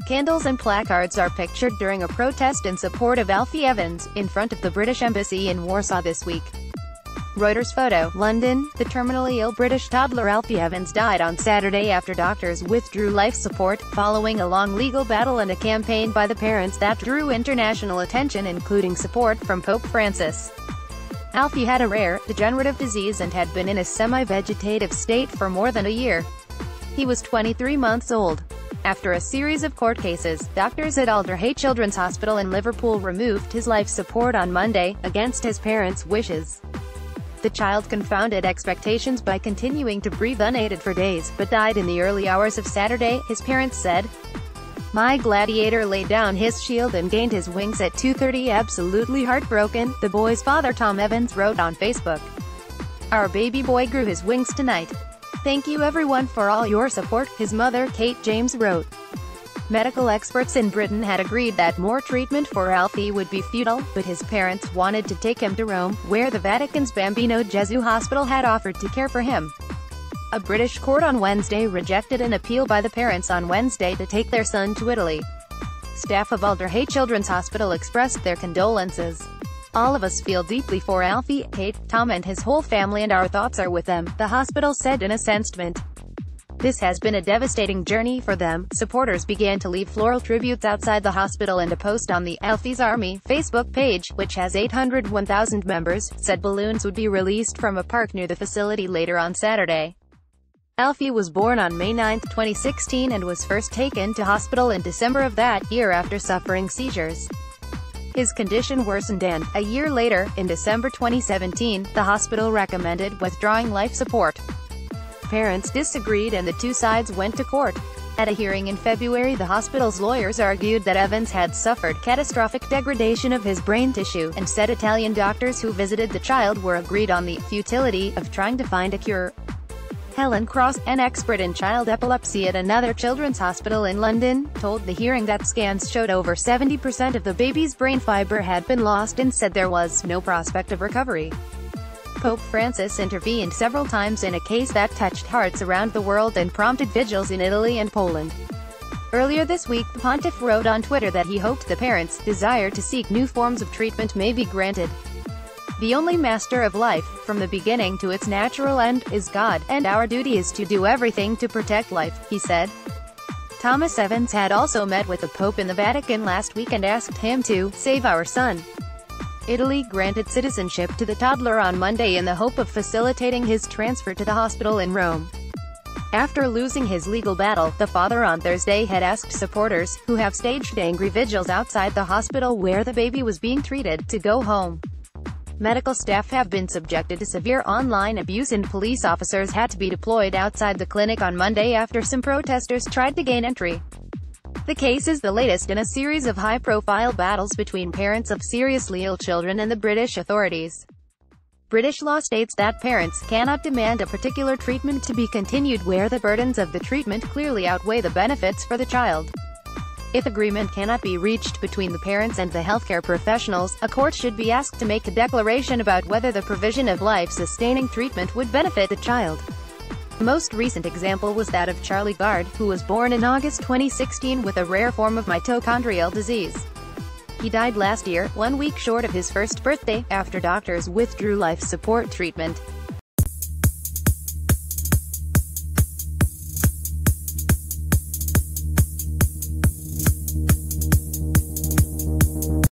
Candles and placards are pictured during a protest in support of Alfie Evans, in front of the British Embassy in Warsaw this week. Reuters Photo, London. The terminally ill British toddler Alfie Evans died on Saturday after doctors withdrew life support, following a long legal battle and a campaign by the parents that drew international attention, including support from Pope Francis. Alfie had a rare, degenerative disease and had been in a semi-vegetative state for more than a year. He was 23 months old. After a series of court cases, doctors at Alfie Children's Hospital in Liverpool removed his life support on Monday, against his parents' wishes. The child confounded expectations by continuing to breathe unaided for days, but died in the early hours of Saturday, his parents said. "My gladiator laid down his shield and gained his wings at 2:30. Absolutely heartbroken," the boy's father Tom Evans wrote on Facebook. "Our baby boy grew his wings tonight. Thank you everyone for all your support," his mother Kate James wrote. Medical experts in Britain had agreed that more treatment for Alfie would be futile, but his parents wanted to take him to Rome, where the Vatican's Bambino Gesù Hospital had offered to care for him. A British court on Wednesday rejected an appeal by the parents on Wednesday to take their son to Italy. Staff of Alfie Children's Hospital expressed their condolences. "All of us feel deeply for Alfie, Kate, Tom and his whole family, and our thoughts are with them," the hospital said in a statement. "This has been a devastating journey for them." Supporters began to leave floral tributes outside the hospital, and a post on the Alfie's Army Facebook page, which has 801,000 members, said balloons would be released from a park near the facility later on Saturday. Alfie was born on May 9, 2016 and was first taken to hospital in December of that year after suffering seizures. His condition worsened and, a year later, in December 2017, the hospital recommended withdrawing life support. Parents disagreed and the two sides went to court. At a hearing in February, the hospital's lawyers argued that Evans had suffered catastrophic degradation of his brain tissue, and said Italian doctors who visited the child were agreed on the futility of trying to find a cure. Helen Cross, an expert in child epilepsy at another children's hospital in London, told the hearing that scans showed over 70% of the baby's brain fiber had been lost, and said there was no prospect of recovery. Pope Francis intervened several times in a case that touched hearts around the world and prompted vigils in Italy and Poland. Earlier this week, the pontiff wrote on Twitter that he hoped the parents' desire to seek new forms of treatment may be granted. "The only master of life, from the beginning to its natural end, is God, and our duty is to do everything to protect life," he said. Thomas Evans had also met with the Pope in the Vatican last week and asked him to save our son. Italy granted citizenship to the toddler on Monday in the hope of facilitating his transfer to the hospital in Rome. After losing his legal battle, the father on Thursday had asked supporters, who have staged angry vigils outside the hospital where the baby was being treated, to go home. Medical staff have been subjected to severe online abuse, and police officers had to be deployed outside the clinic on Monday after some protesters tried to gain entry. The case is the latest in a series of high-profile battles between parents of seriously ill children and the British authorities. British law states that parents cannot demand a particular treatment to be continued where the burdens of the treatment clearly outweigh the benefits for the child. If agreement cannot be reached between the parents and the healthcare professionals, a court should be asked to make a declaration about whether the provision of life-sustaining treatment would benefit the child. The most recent example was that of Charlie Gard, who was born in August 2016 with a rare form of mitochondrial disease. He died last year, 1 week short of his first birthday, after doctors withdrew life support treatment.